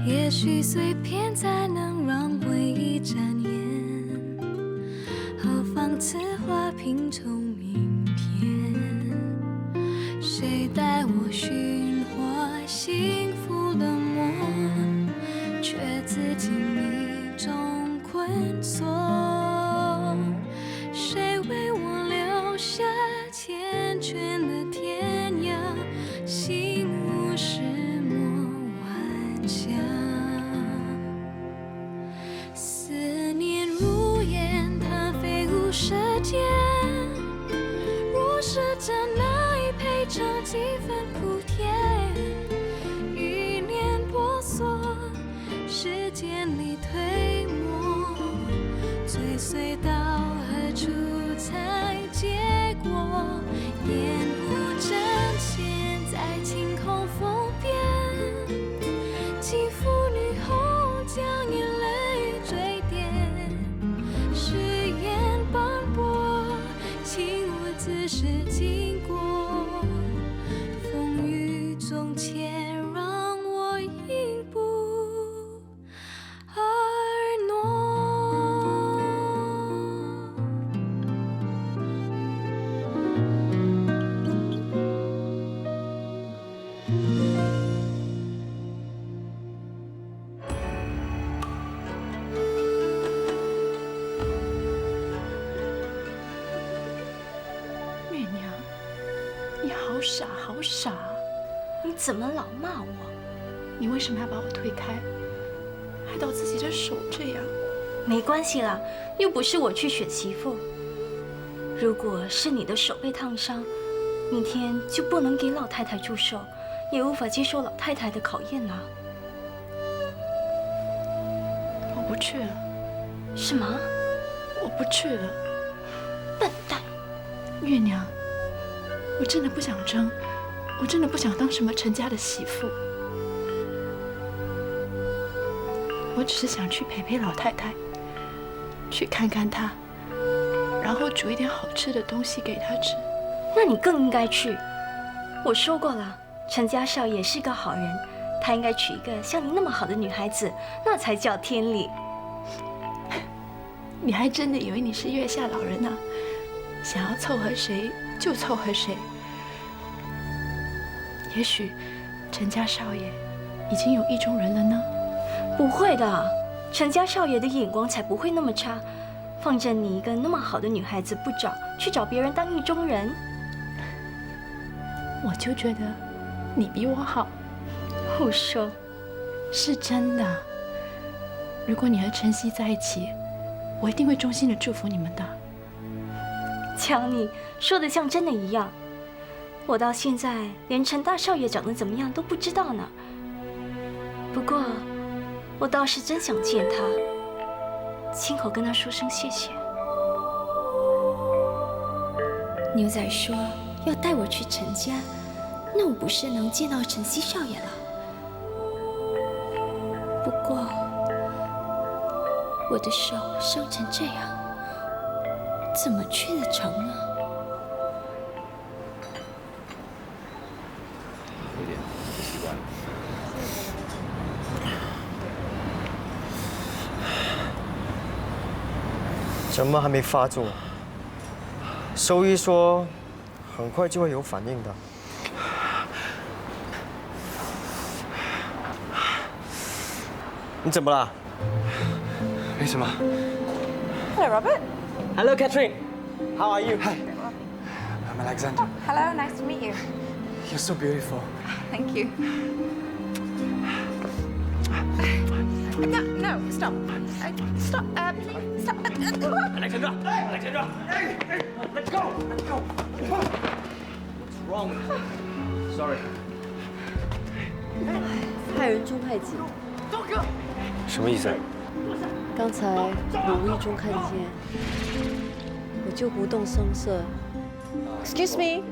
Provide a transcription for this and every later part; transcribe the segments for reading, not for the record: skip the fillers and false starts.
也许碎片才能让回忆展颜，何妨此花拼凑明天？谁带我寻获幸福的梦，却自己迷中困锁？谁为我留下缱绻的天涯？心无石墨顽强，思念如烟，它飞舞舌尖。若是真爱配着几分苦甜，欲念婆娑，时间里推磨，追随到何处才结果？烟雾正现，在晴空风边，肌肤女后将眼泪坠点，誓言斑驳，请我自是经过，风雨中且让我应不而挪。月娘，你好傻，好傻！你怎么老骂我？你为什么要把我推开，害到自己的手这样？没关系啦，又不是我去选媳妇。如果是你的手被烫伤，明天就不能给老太太祝寿，也无法接受老太太的考验啦。我不去了。什么？我不去了。笨蛋！月娘，我真的不想争，我真的不想当什么陈家的媳妇。我只是想去陪陪老太太，去看看她，然后煮一点好吃的东西给她吃。那你更应该去。我说过了，陈家少爷是个好人，他应该娶一个像你那么好的女孩子，那才叫天理。你还真的以为你是月下老人啊？想要凑合谁就凑合谁。也许陈家少爷已经有意中人了呢。不会的，陈家少爷的眼光才不会那么差，放着你一个那么好的女孩子不找，去找别人当意中人。我就觉得你比我好。胡说。是真的。如果你和晨曦在一起，我一定会衷心的祝福你们的。瞧你说的像真的一样，我到现在连陈大少爷长得怎么样都不知道呢。不过我倒是真想见他，亲口跟他说声谢谢。牛仔说要带我去陈家，那我不是能见到晨曦少爷了？不过我的手伤成这样，怎么去得成呢？有点不习惯。怎么还没发作？兽医说很快就会有反应的。你怎么了？没什么。 Hello, Robert. Hello, Catherine. How are you? Hi. I'm Alexander. Hello, nice to meet you. You're so beautiful. Thank you. No, no, stop. Stop. Please, stop. Alexandra! Alexandra! Hey! Hey! Let's go! Let's go! What's wrong? Sorry. 害人中害己。什么意思？刚才我无意中看见，我就不动声色。Excuse me。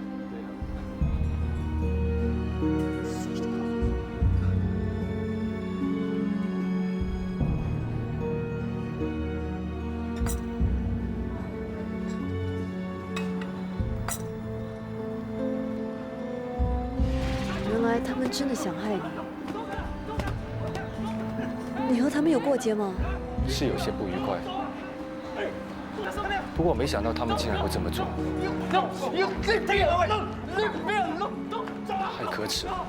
原来他们真的想害你。你和他们有过节吗？是有些不愉快，不过我没想到他们竟然会这么做，太可耻了。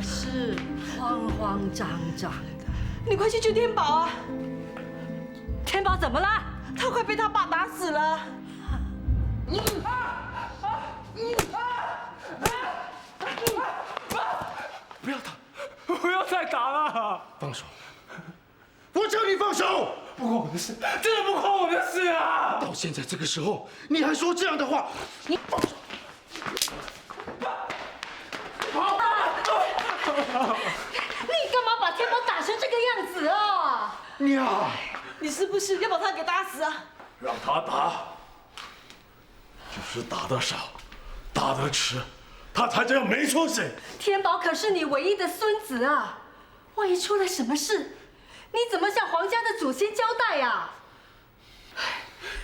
是慌慌张张的。你快去救天宝啊！天宝怎么了？他快被他爸打死了。不要打，不要再打了！放手！我叫你放手！不关我的事，真的不关我的事啊！到现在这个时候，你还说这样的话，你放手！你干嘛把天宝打成这个样子啊？娘，你是不是要把他给打死啊？让他打，就是打得少，打得迟，他才这样没出息。天宝可是你唯一的孙子啊，万一出了什么事，你怎么向皇家的祖先交代呀？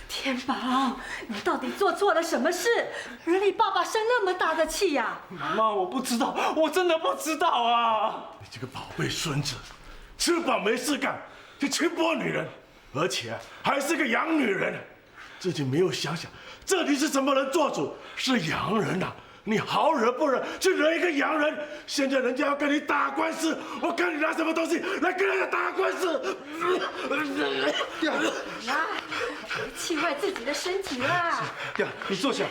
天宝，你到底做错了什么事，惹你爸爸生那么大的气呀？妈，我不知道，我真的不知道啊！你这个宝贝孙子，吃饱没事干，就轻薄女人，而且还是个洋女人，自己没有想想，这里是什么人做主？是洋人呐！你好惹不惹？去惹一个洋人，现在人家要跟你打官司，我看你拿什么东西来跟人家打官司？别气坏自己的身体啦！呀，你坐下。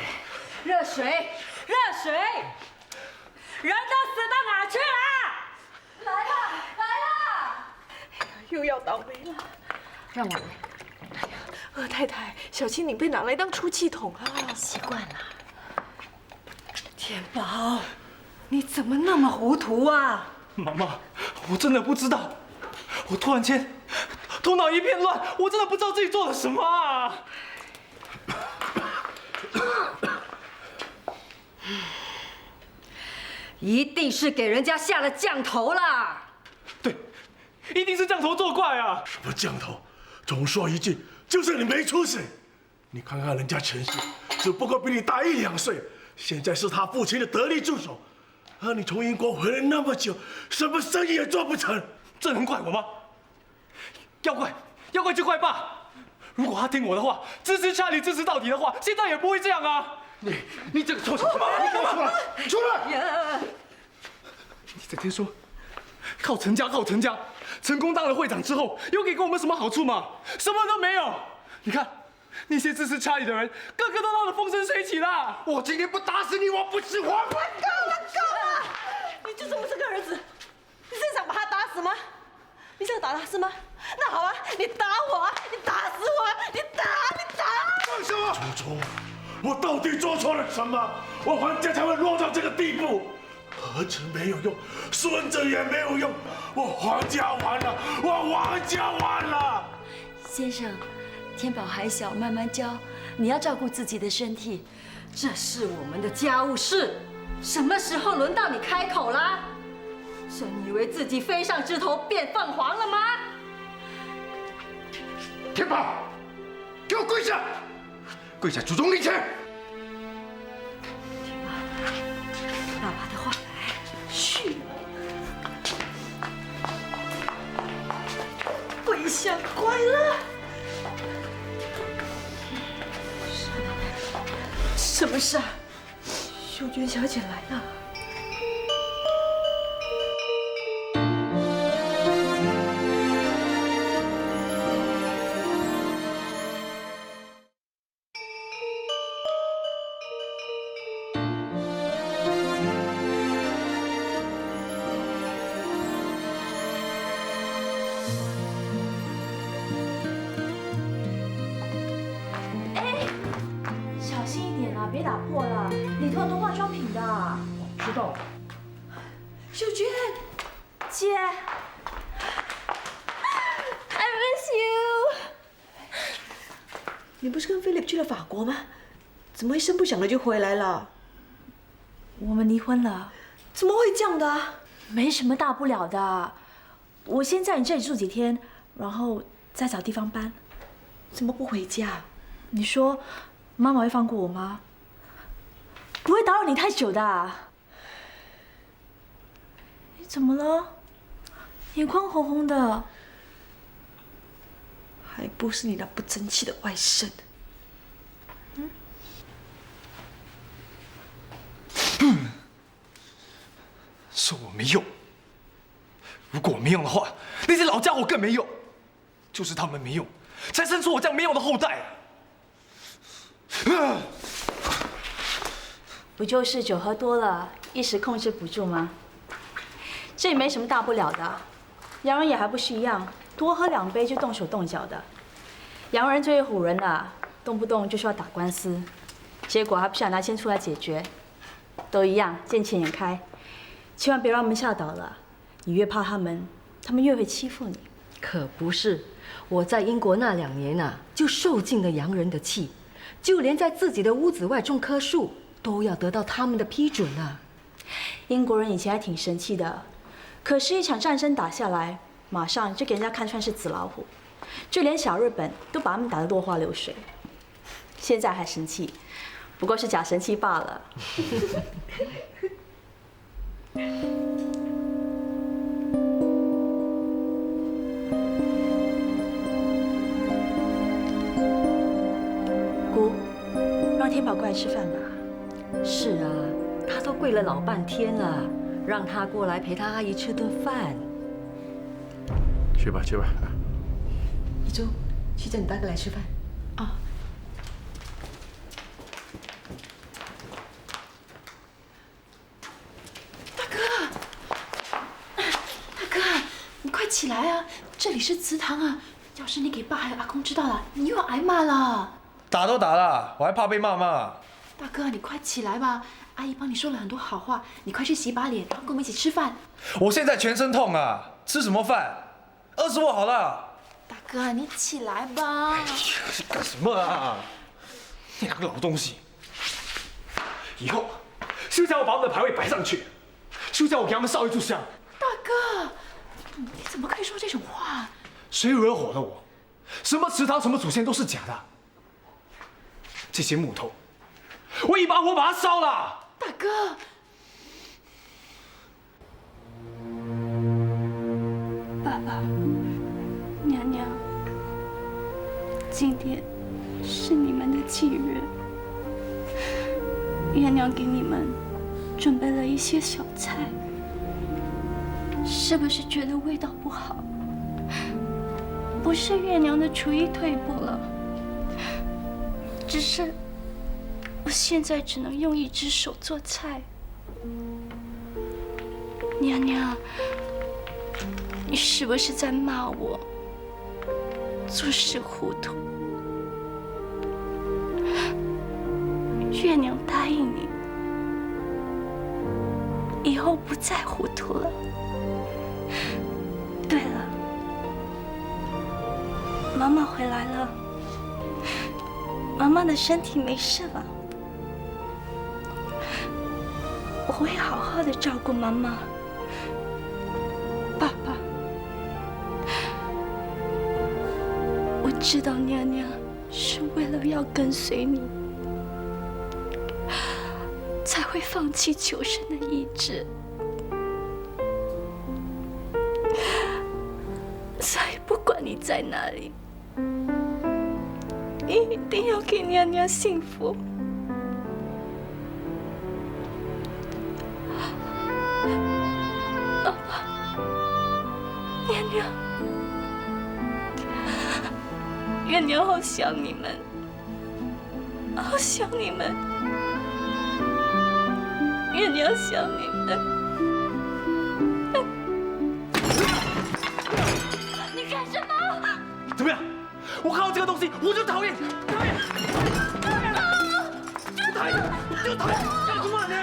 热水，热水，人都死到哪去了？来了，来了！又要倒霉了。让我来。二太太，小青你被拿来当出气筒啊！习惯了。天宝，你怎么那么糊涂啊？妈妈，我真的不知道，我突然间头脑一片乱，我真的不知道自己做了什么啊！一定是给人家下了降头啦！对，一定是降头作怪啊！什么降头？总说一句，就是你没出息。你看看人家陈氏，只不过比你大1、2岁，现在是他父亲的得力助手。而你从英国回来那么久，什么生意也做不成，这能怪我吗？要怪就怪爸。如果他听我的话，支持查理支持到底的话，现在也不会这样啊！你这个臭小子，你给我出来！出来！你整天说靠陈家，成功当了会长之后，有给过我们什么好处吗？什么都没有。你看那些支持查理的人，个个都闹得风生水起啦！我今天不打死你，我不吃黄饭。够了！你就这么这个儿子，你是想把他打死吗？你想打他是吗？那好啊，你打我啊，你打死我啊，你打！放手啊！祖宗，我到底做错了什么？我皇家才会落到这个地步？儿子没有用，孙子也没有用，我皇家完了，我皇家完了。先生，天宝还小，慢慢教，你要照顾自己的身体。这是我们的家务事，什么时候轮到你开口啦？真以为自己飞上枝头变凤凰了吗？天宝，给我跪下！跪下，祖宗面前。爸爸的话，去，跪下，乖了。什么事啊？秀娟小姐来了。小心一点啊，别打破了，里头很多化妆品的。知道。秀娟，姐 I miss you。你不是跟菲利普去了法国吗？怎么一声不响的就回来了？我们离婚了。怎么会这样的啊？没什么大不了的，我先在你这里住几天，然后再找地方搬。怎么不回家？你说妈妈会放过我吗？不会打扰你太久的啊。你怎么了？眼眶红红的，还不是你那不争气的外甥。说我没用。如果我没用的话，那些老家伙更没用。就是他们没用，才生出我这样没用的后代。不就是酒喝多了，一时控制不住吗？这也没什么大不了的。洋人也还不是一样，多喝2杯就动手动脚的。洋人最会唬人了，动不动就说要打官司，结果还不想拿钱出来解决。都一样，见钱眼开，千万别让他们吓倒了。你越怕他们，他们越会欺负你。可不是，我在英国那2年啊，就受尽了洋人的气，就连在自己的屋子外种棵树，都要得到他们的批准啊。英国人以前还挺生气的，可是一场战争打下来，马上就给人家看穿是纸老虎，就连小日本都把他们打得落花流水。现在还生气，不过是假生气罢了。姑，让天宝过来吃饭吧。是啊，他都跪了老半天了，让他过来陪他阿姨吃顿饭。去吧，去吧。一周，去叫你大哥来吃饭。哦。大哥，你快起来啊！这里是祠堂啊！要是你给爸还有阿公知道了，你又要挨骂了。打都打了，我还怕被骂吗？大哥，你快起来吧！阿姨帮你说了很多好话，你快去洗把脸，然后跟我们一起吃饭。我现在全身痛啊，吃什么饭？20我好了。大哥，你起来吧！干什么啊？你两个老东西！以后休叫我把我们的牌位摆上去，休叫我给他们烧一炷香。大哥，你怎么可以说这种话？谁惹火了我？什么祠堂、什么祖先都是假的。这些木头，我一把火把它烧了。大哥，爸爸、娘娘，今天是你们的忌日，月娘给你们准备了一些小菜，是不是觉得味道不好？不是月娘的厨艺退步了，只是我现在只能用1只手做菜。娘娘，你是不是在骂我做事糊涂？月娘答应你，以后不再糊涂了。对了，妈妈回来了，妈妈的身体没事了。我会好好的照顾妈妈。爸爸，我知道娘娘是为了要跟随你，才会放弃求生的意志，所以不管你在哪里，你一定要给娘娘幸福。爸爸，娘娘，月娘好想你们，好想你们，月娘想你们。你干什么？怎么样？我看到这个东西我就讨厌，讨厌，讨厌，就讨厌，干什么呢？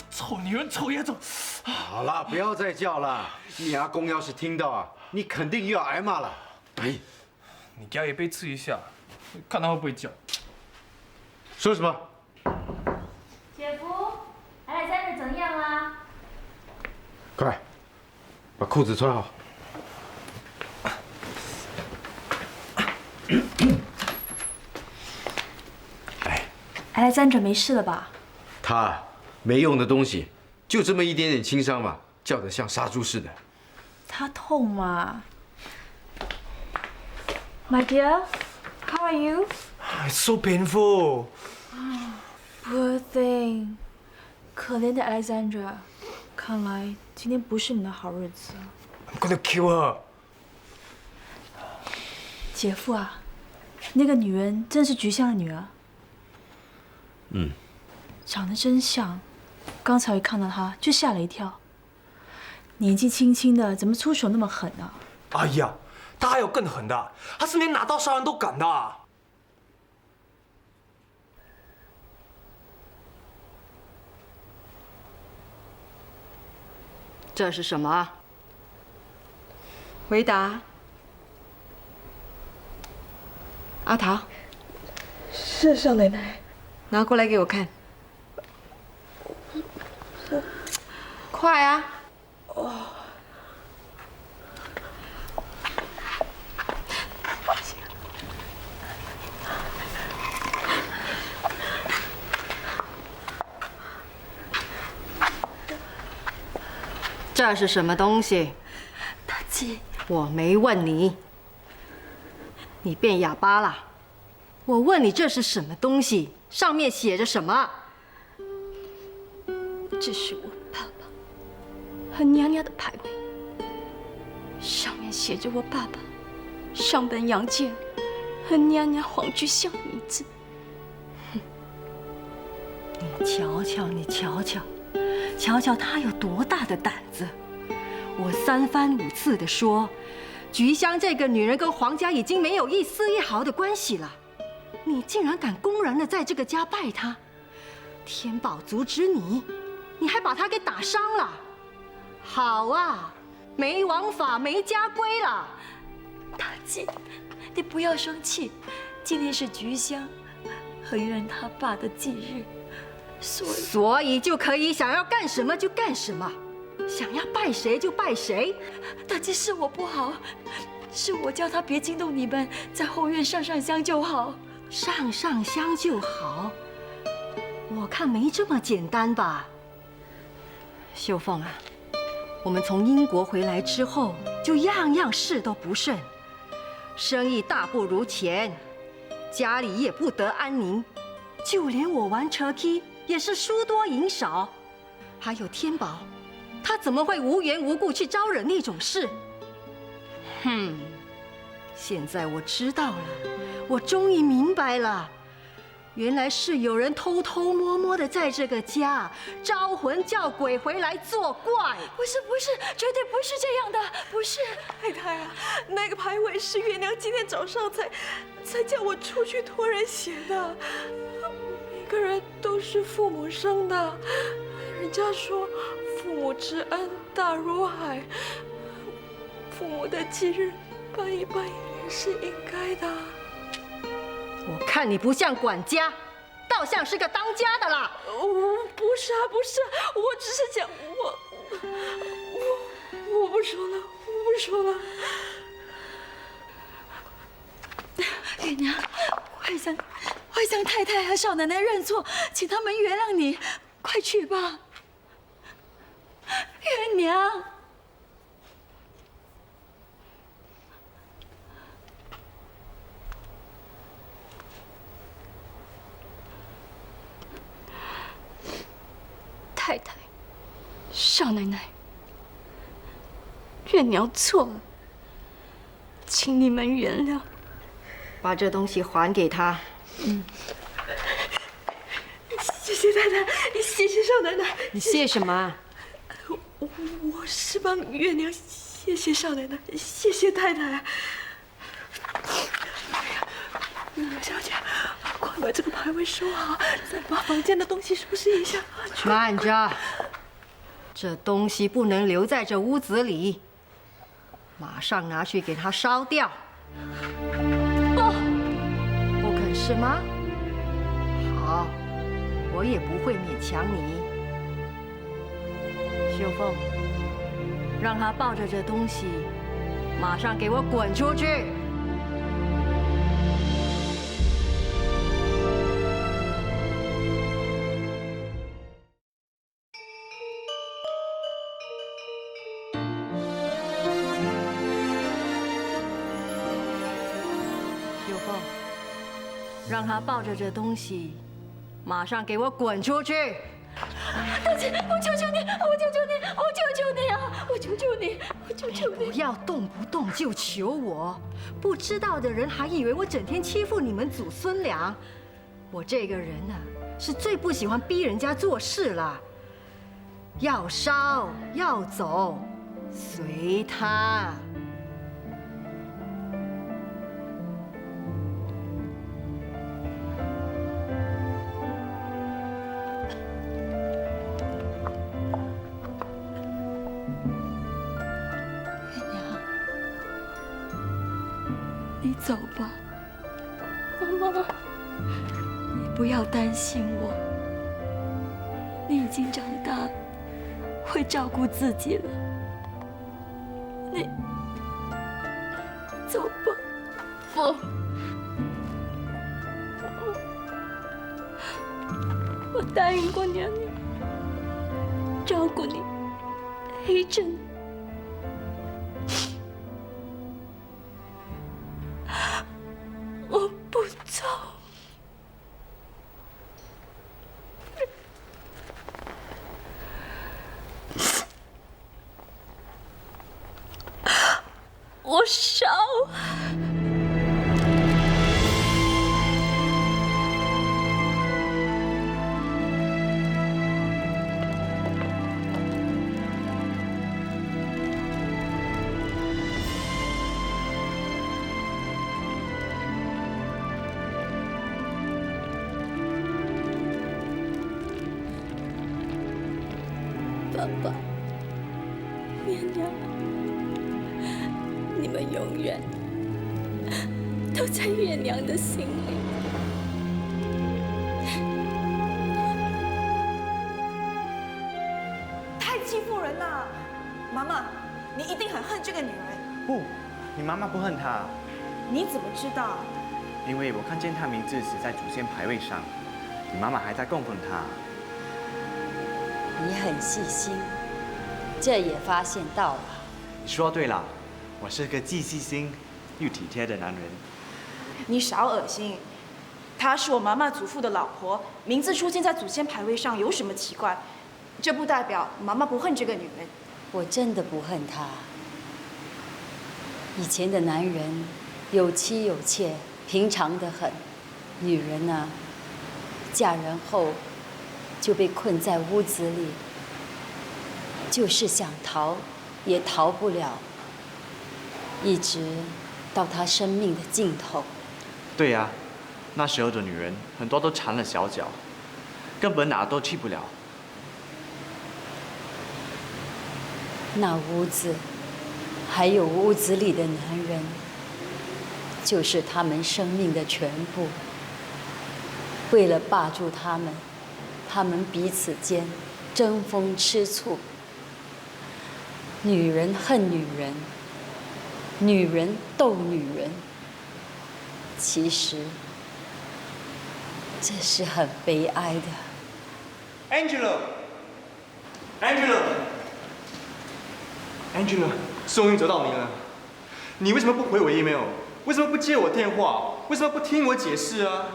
臭女人，臭野种！好了，不要再叫了。你阿公要是听到啊，你肯定又要挨骂了。哎，你给他一杯吃一下，看他会不会叫。说什么？姐夫，海带摘的怎么样啦？快，把裤子穿好。Alexandra 没事了吧？他没用的东西，就这么一点点轻伤嘛，叫得像杀猪似的。他痛吗 ？My dear, how are you? It's so painful. Poor thing， 可怜的 Alexandra， 看来今天不是你的好日子。I'm gonna kill her. 姐夫啊，那个女人真是菊香的女儿。嗯。长得真像，刚才一看到她就吓了一跳。年纪轻轻的，怎么出手那么狠啊？哎呀，他还有更狠的，他是连拿刀杀人都敢的。这是什么？回答。阿桃，是少奶奶。拿过来给我看。快啊！哦。这是什么东西？大姐，我没问你。你变哑巴了？我问你这是什么东西？上面写着什么？这是我爸爸和娘娘的牌位，上面写着我爸爸上本阳介和娘娘黄菊香的名字。你瞧瞧，你瞧瞧，瞧瞧他有多大的胆子！我3番5次的说，菊香这个女人跟皇家已经没有一丝一毫的关系了，你竟然敢公然的在这个家拜她！天宝阻止你，你还把她给打伤了。好啊，没王法没家规了。大姐，你不要生气，今天是菊香和玉人他爸的忌日。所以就可以想要干什么就干什么，想要拜谁就拜谁。大姐，是我不好，是我叫他别惊动你们，在后院上上香就好。上上香就好？我看没这么简单吧。秀凤啊，我们从英国回来之后，就样样事都不顺，生意大不如前，家里也不得安宁，就连我玩车 K 也是输多赢少。还有天宝，他怎么会无缘无故去招惹那种事？现在我知道了，我终于明白了，原来是有人偷偷摸摸的在这个家招魂叫鬼回来作怪。不是，绝对不是这样的，不是。太太啊，那个牌位是月娘今天早上才叫我出去托人写的。每个人都是父母生的，人家说父母之恩大如海，父母的忌日办一办也是应该的。我看你不像管家，倒像是个当家的啦。不是啊，不是，我只是讲我不说了，我不说了。月娘，快向太太和少奶奶认错，请他们原谅你，快去吧。月娘。太太，少奶奶，月娘错了，请你们原谅。把这东西还给他。谢谢太太，谢谢少奶奶。你谢什么？我是帮月娘谢谢少奶奶，谢谢太太。月娘小姐，快把这个牌位收好，再把房间的东西收拾一下。慢着，这东西不能留在这屋子里，马上拿去给他烧掉。不肯是吗？好，我也不会勉强你。秀凤，让他抱着这东西，马上给我滚出去！凤，让他抱着这东西，马上给我滚出去！大姐，我求求你，我求求你，我求求你啊！我求求你，我求求你！不要动不动就求我，不知道的人还以为我整天欺负你们祖孙俩。我这个人啊，是最不喜欢逼人家做事了。要烧要走，随他。你走吧，妈妈，你不要担心我，你已经长大，会照顾自己了。你走吧，我答应过娘娘，照顾你，陪着你。我不走。我烧。爸爸、娘娘，你们永远都在月娘的心里。太欺负人了！妈妈，你一定很恨这个女人。不，你妈妈不恨她，你怎么知道？因为我看见她名字写在祖先牌位上，你妈妈还在供奉她。你很细心，这也发现到了。你说对了，我是个既细心又体贴的男人。你少恶心！她是我妈妈祖父的老婆，名字出现在祖先牌位上有什么奇怪？这不代表妈妈不恨这个女人。我真的不恨她。以前的男人有妻有妾，平常得很。女人呢，嫁人后就被困在屋子里，就是想逃也逃不了，一直到她生命的尽头。对呀，那时候的女人很多都缠了小脚，根本哪都去不了。那屋子，还有屋子里的男人，就是他们生命的全部。为了霸住他们，他们彼此间争风吃醋。女人恨女人，女人斗女人。其实，这是很悲哀的。Angela， 终于找到你了。你为什么不回我 email？ 为什么不接我电话？为什么不听我解释啊？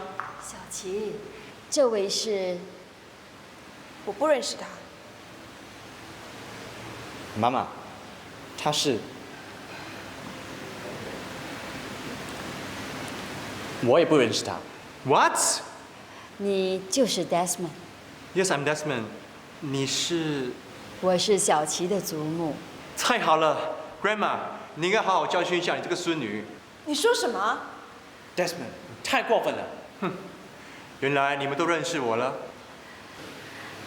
小琪，这位是……我不认识他。妈妈，她是……我也不认识她。What？ 你就是 Desmond。 Yes, I'm Desmond。你是？我是小琪的祖母。太好了 ，Grandma， 你应该好好教训一下你这个孙女。你说什么 ？Desmond， 太过分了。哼，原来你们都认识我了。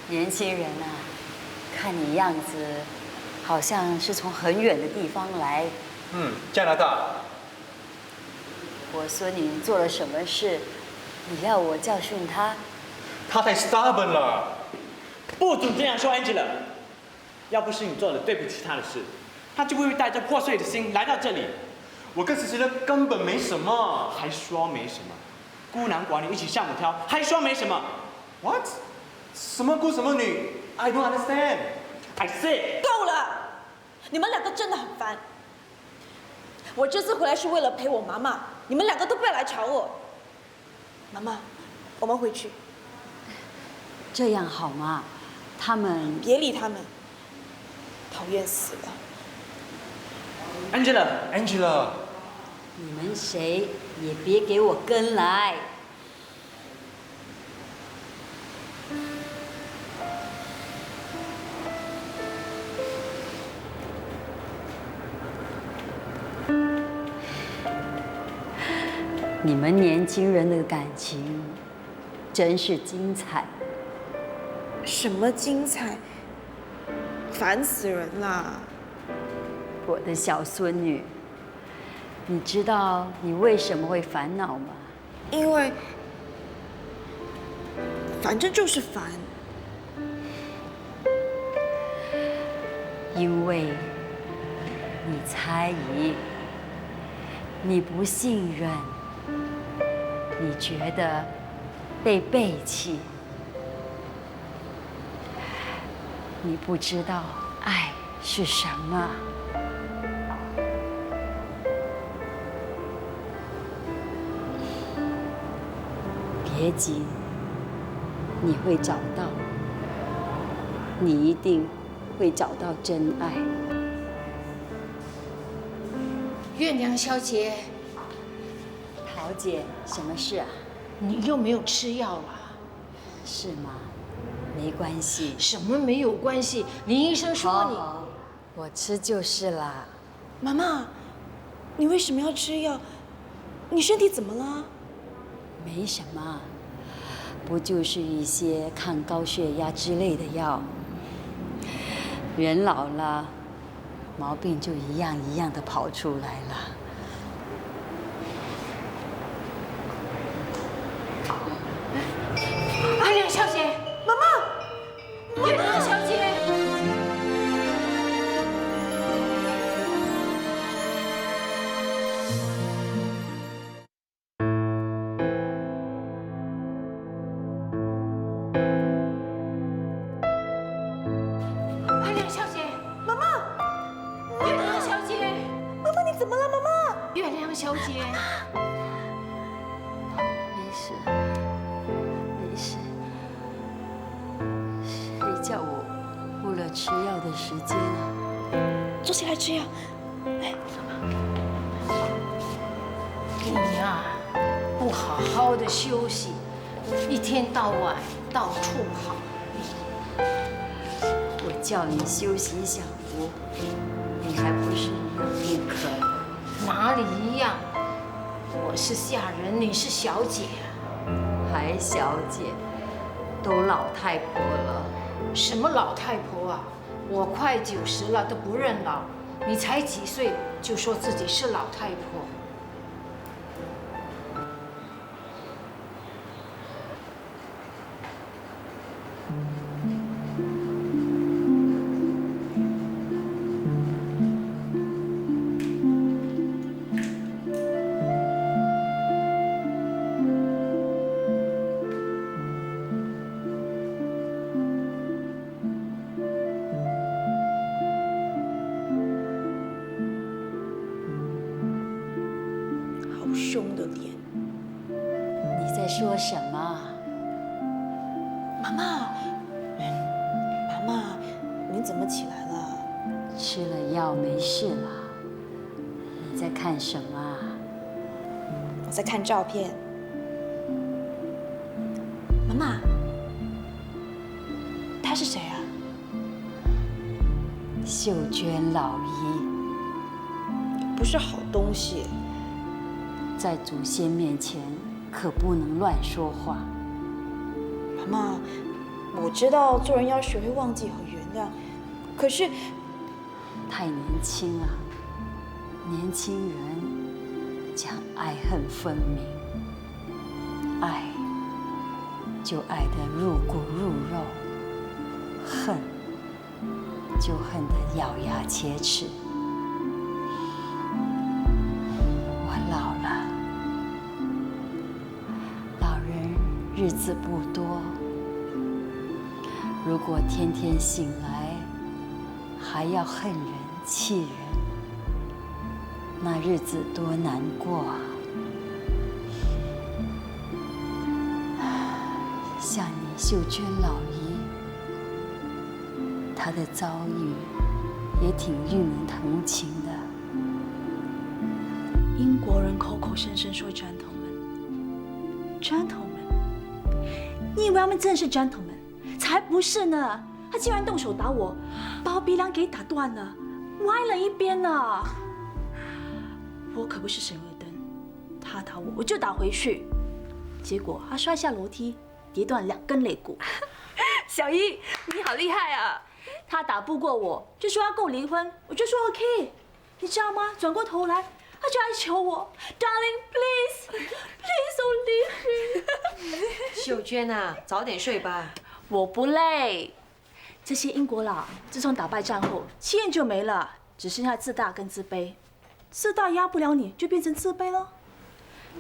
年轻人啊，看你样子，好像是从很远的地方来。加拿大。我孙女做了什么事，你要我教训她？她太 stubborn 了。不准这样说 ，Angela。要不是你做了对不起她的事，她就不会带着破碎的心来到这里。我跟子觉得根本没什么，还说没什么。孤男寡女一起上舞跳，还说没什么。What？ 什么孤什么女 ？I don't understand。I say。够了！你们两个真的很烦。我这次回来是为了陪我妈妈，你们两个都不要来吵我。妈妈，我们回去。这样好吗？他们别理他们，讨厌死了。Angela， 你们谁也别给我跟来。你们年轻人的感情真是精彩。什么精彩？烦死人啦！我的小孙女，你知道你为什么会烦恼吗？因为，反正就是烦。因为你猜疑，你不信任，你觉得被背弃，你不知道爱是什么。别急，你会找到，你一定会找到真爱。月亮小姐，桃姐，什么事啊？你又没有吃药啊？是吗？没关系。什么没有关系？林医生说你……好，我吃就是啦。妈妈，你为什么要吃药？你身体怎么了？没什么，不就是一些抗高血压之类的药。人老了，毛病就一样一样的跑出来了。月亮小姐，妈妈，月亮小姐。小姐，没事，没事。谁叫我误了吃药的时间啊？坐起来吃药。来，你呀，不好好的休息，一天到晚到处跑。我叫你休息一小服，你还不是一样不肯？哪里一样？我是下人，你是小姐啊。还小姐，都老太婆了。什么老太婆啊？我快90了都不认老，你才几岁就说自己是老太婆？凶的脸。你在说什么？妈妈，妈妈，你怎么起来了？吃了药没事啦。你在看什么啊？我在看照片。妈妈，她是谁啊？秀娟老姨，不是好东西。在祖先面前可不能乱说话。妈妈，我知道做人要学会忘记和原谅，可是太年轻啊，年轻人讲爱恨分明，爱就爱得入骨入肉，恨就恨得咬牙切齿。我老了，老人日子不多，如果天天醒来还要恨人气人，那日子多难过啊！像你秀娟老姨，她的遭遇也挺令人同情的。英国人口口声声说 gentlemen， 你以为他们真的是 gentlemen？ 才不是呢！他竟然动手打我，把我鼻梁给打断了，歪了一边呢。我可不是省油灯，他打我，我就打回去。结果他摔下楼梯，跌断2根肋骨。小姨，你好厉害啊！他打不过我，就说要跟我离婚，我就说 OK。你知道吗？转过头来，他就来求我 ，Darling please don't leave me。秀娟啊，早点睡吧。我不累。这些英国佬自从打败战后，气焰就没了，只剩下自大跟自卑。自大压不了你，就变成自卑了。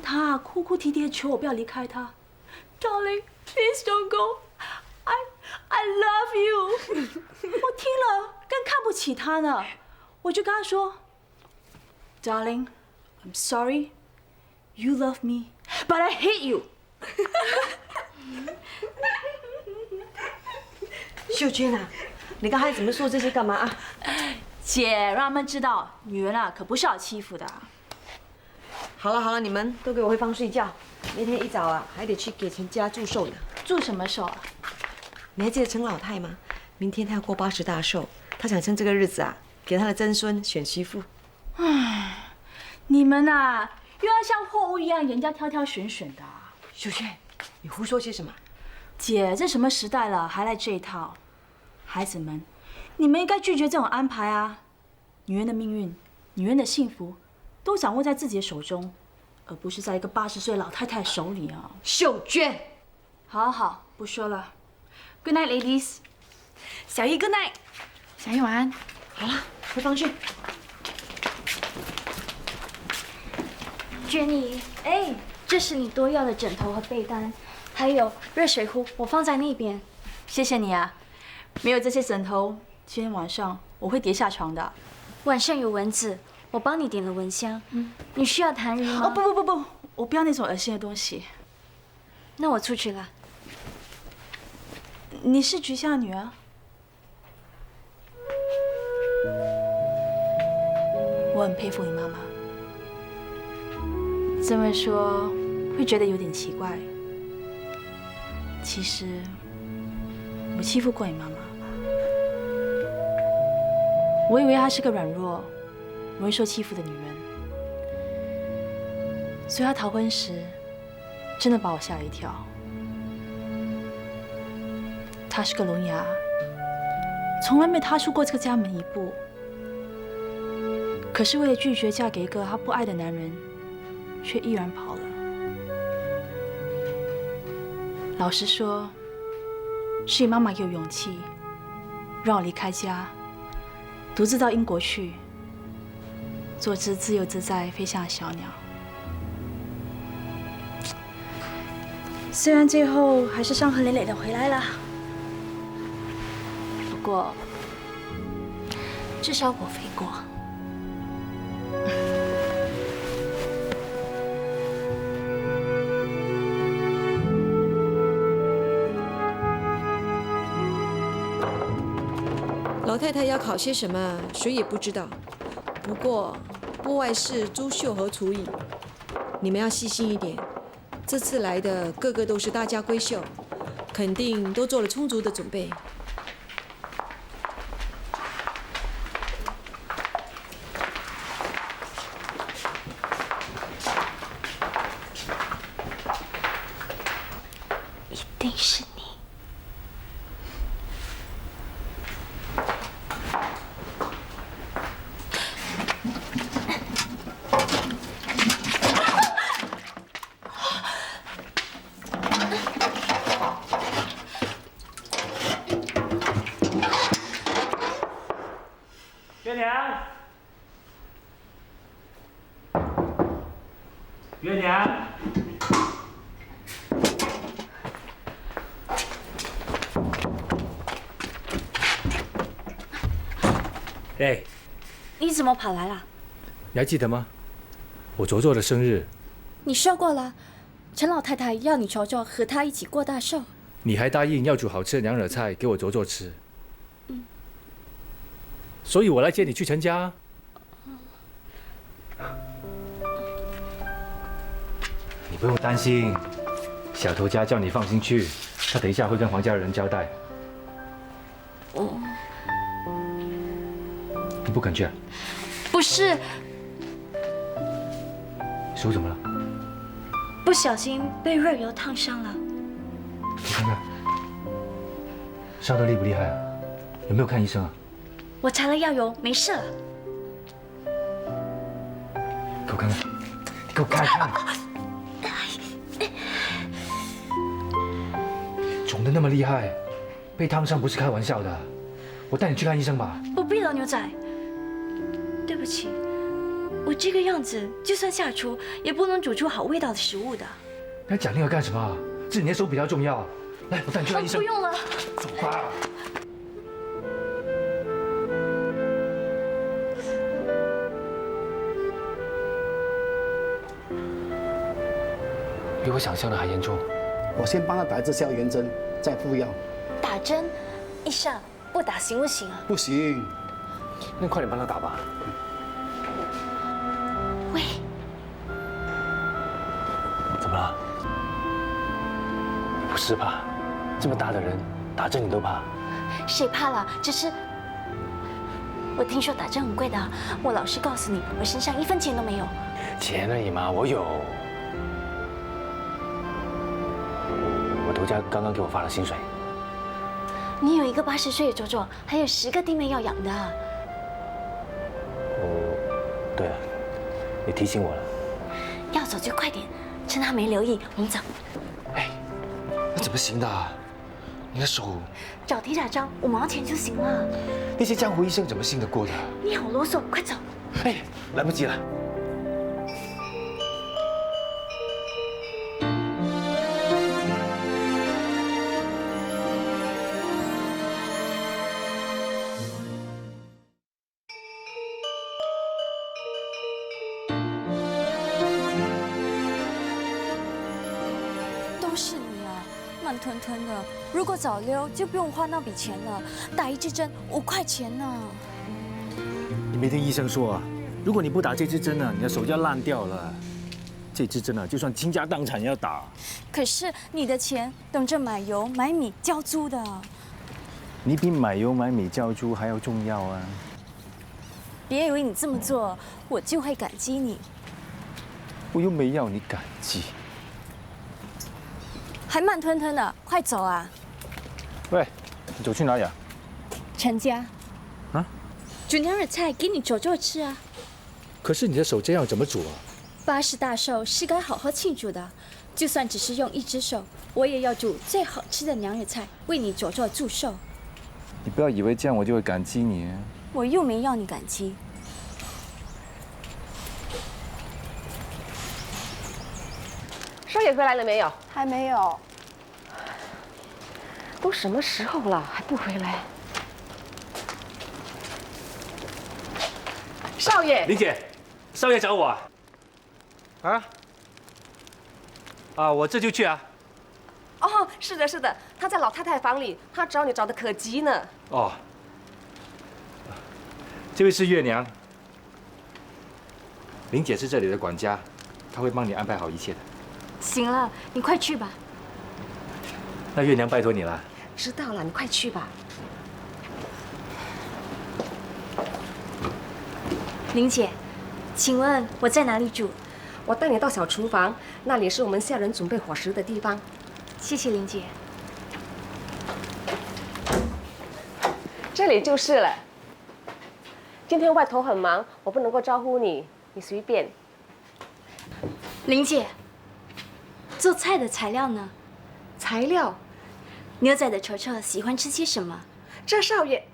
他哭哭啼啼地求我不要离开他 ，Darling please don't go。I love you。我听了更看不起他呢，我就跟他说 ，Darling I'm sorry you love me but I hate you。秀娟啊，你跟孩子们说这些干嘛啊？姐，让他们知道，女人啊可不是好欺负的。好了好了，你们都给我回房睡觉。明天一早啊，还得去给陈家祝寿呢。祝什么寿啊？你还记得陈老太吗？明天她要过80大寿，她想趁这个日子啊，给她的曾孙选媳妇。唉，你们啊，又要像货物一样人家挑挑选选的。秀娟，你胡说些什么？姐，这什么时代了，还来这一套？孩子们，你们应该拒绝这种安排啊！女人的命运，女人的幸福，都掌握在自己的手中，而不是在一个80岁老太太手里啊！秀娟，好好，不说了。Good night, ladies。小姨 ，Good night。小姨晚安。好了，回房去。Jenny，哎，这是你多要的枕头和被单，还有热水壶，我放在那边。谢谢你啊，没有这些枕头，今天晚上我会跌下床的。晚上有蚊子，我帮你点了蚊香。你需要痰盂吗？哦不，我不要那种恶心的东西。那我出去了。你是菊夏女儿？我很佩服你妈妈。这么说会觉得有点奇怪。其实我欺负过你妈妈，我以为她是个软弱、容易受欺负的女人，所以她逃婚时真的把我吓了一跳。她是个聋哑，从来没踏出过这个家门一步，可是为了拒绝嫁给一个她不爱的男人，却毅然跑了。老实说，是你妈妈给我勇气，让我离开家，独自到英国去，做只自由自在飞翔的小鸟。虽然最后还是伤痕累累的回来了，不过至少我飞过。老太太要考些什么，谁也不知道。不过，不外是珠绣和厨艺。你们要细心一点。这次来的个个都是大家闺秀，肯定都做了充足的准备。一定是你。月娘，月娘，哎，你怎么跑来了？你还记得吗？我卓卓的生日，你说过了，陈老太太要你卓卓和她一起过大寿。你还答应要煮好吃的娘惹菜给我卓卓吃。所以我来接你去陈家。你不用担心，小头家叫你放心去，他等一下会跟黄家人交代。你不肯去啊？不是，手怎么了？不小心被热油烫伤了。你看看，伤得厉不厉害啊？有没有看医生啊？我擦了药油，没事了。给我看看，你给我看看，肿得那么厉害，被烫伤不是开玩笑的。我带你去看医生吧。不必了，牛仔。对不起，我这个样子，就算下厨，也不能煮出好味道的食物的。你还讲那个干什么？是你的手比较重要。来，我带你去看医生。不用了。走吧。比我想象的还严重。我先帮他打一支消炎针，再敷药。打针，医生不打行不行啊？不行。那快点帮他打吧。喂，怎么了？不是吧？这么大的人打针你都怕？谁怕了？只是我听说打针很贵的，我老实告诉你，我身上1分钱都没有。钱而已嘛，我有。我头家刚刚给我发了薪水。你有一个80岁的卓卓，还有10个弟妹要养的。对了，你提醒我了。要走就快点，趁他没留意，我们走。哎，那怎么行的？你的手找铁打章5毛钱就行了。那些江湖医生怎么信得过的？你好啰嗦，快走！哎，来不及了。都是你啊，慢吞吞的。如果早溜，就不用花那笔钱了。打一支针5块钱呢。你没听医生说啊？如果你不打这支针呢，你的手就要烂掉了。这支针啊，就算倾家荡产也要打。可是你的钱等着买油、买米、交租的。你比买油、买米、交租还要重要啊！别以为你这么做，我就会感激你。我又没要你感激。还慢吞吞的，快走啊！喂，你走去哪里啊？陈家。啊？煮娘惹菜给你卓卓吃啊！可是你的手这样怎么煮啊？80大寿是该好好庆祝的，就算只是用1只手，我也要煮最好吃的娘惹菜为你卓卓祝寿。你不要以为这样我就会感激你。我又没要你感激。少爷回来了没有？还没有。都什么时候了，还不回来？少爷，林姐，少爷找我啊？我这就去啊。哦，是的，是的，他在老太太房里，他找你找得可急呢。哦，这位是月娘，林姐是这里的管家，她会帮你安排好一切的。行了，你快去吧。那月娘拜托你了。知道了，你快去吧。林姐，请问我在哪里煮？我带你到小厨房，那里是我们下人准备伙食的地方。谢谢林姐。这里就是了。今天外头很忙，我不能够招呼你，你随便。林姐，做菜的材料呢？材料？牛仔的卓卓喜欢吃些什么？这少爷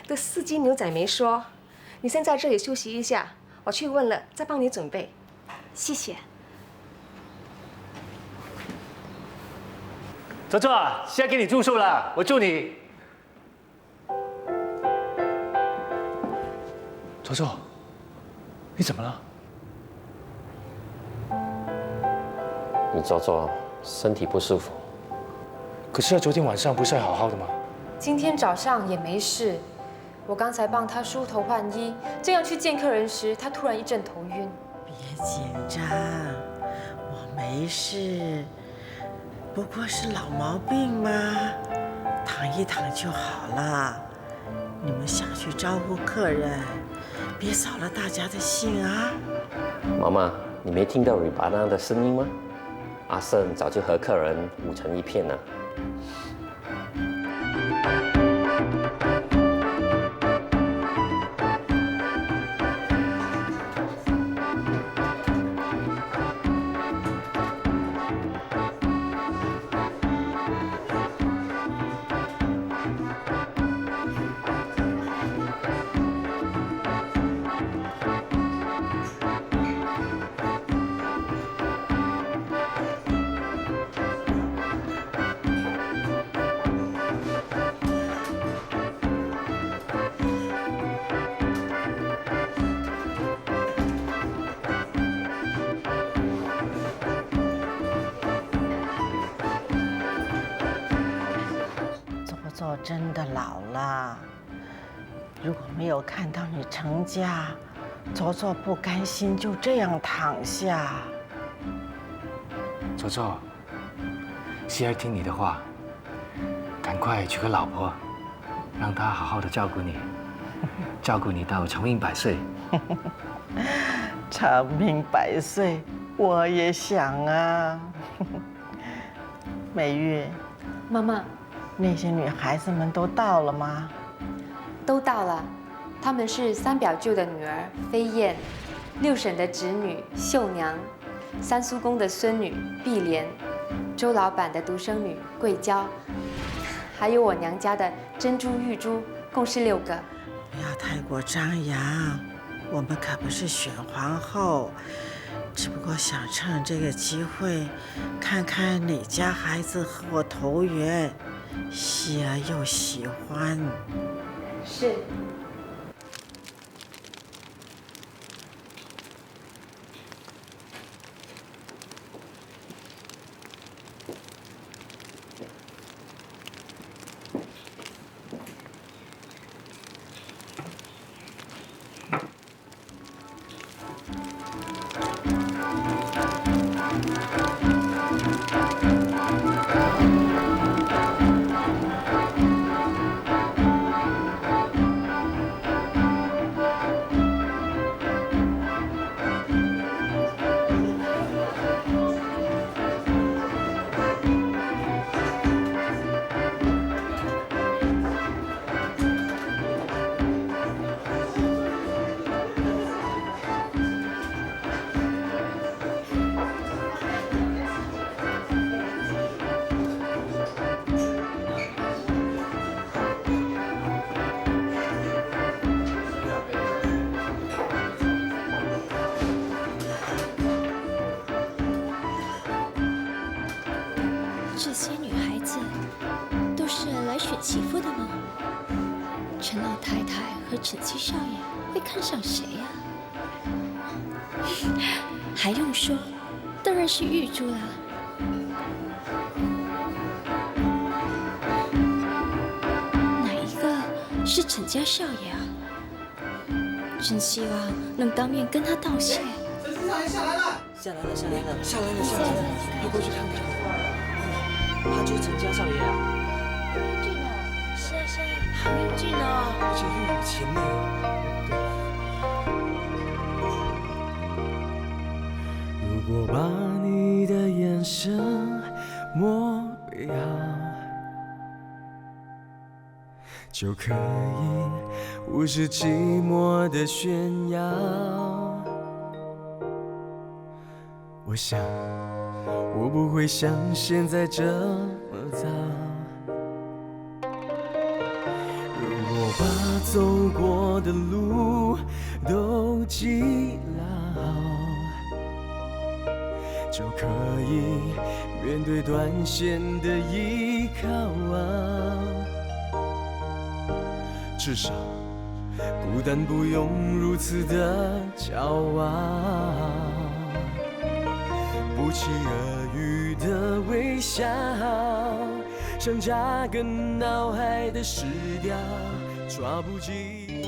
的4斤牛仔没说。你先在这里休息一下，我去问了再帮你准备。谢谢。卓卓，现在给你祝寿了，我祝你。卓卓，你怎么了？你左左身体不舒服。可是他昨天晚上不是还好好的吗？今天早上也没事，我刚才帮他梳头换衣，这样去见客人时，他突然一阵头晕。别紧张，我没事，不过是老毛病嘛，躺一躺就好了。你们下去招呼客人，别扫了大家的兴啊。妈妈，你没听到瑞巴娜的声音吗？阿胜早就和客人捂成一片了。左真的老了，如果没有看到你成家，左左不甘心就这样躺下。左左，希儿听你的话，赶快娶个老婆，让她好好的照顾你，照顾你到长命百岁。长命百岁，我也想啊。美玉，妈妈。那些女孩子们都到了吗？都到了，她们是三表舅的女儿飞燕，六婶的侄女秀娘，三叔公的孙女碧莲，周老板的独生女桂娇，还有我娘家的珍珠玉珠，共是6个。不要太过张扬，我们可不是选皇后，只不过想趁这个机会，看看哪家孩子和我投缘。希儿又喜欢，是。这些女孩子都是来选媳妇的吗？陈老太太和陈七少爷会看上谁呀？还用说，当然是玉珠啦。哪一个是陈家少爷啊？真希望能当面跟他道谢。陈七少爷下来了！下来了！下来了！下来了！下来了！快过去看看。他就是陈家少爷啊！英俊哦，是啊是啊，好英俊哦，而且又有钱呢。如果把你的眼神抹掉，就可以无视寂寞的炫耀。我想我不会像现在这么糟。如果把走过的路都记牢，就可以面对断线的依靠啊。至少孤单不用如此的骄傲，不期而遇的微笑，像扎根脑海的石雕，抓不紧。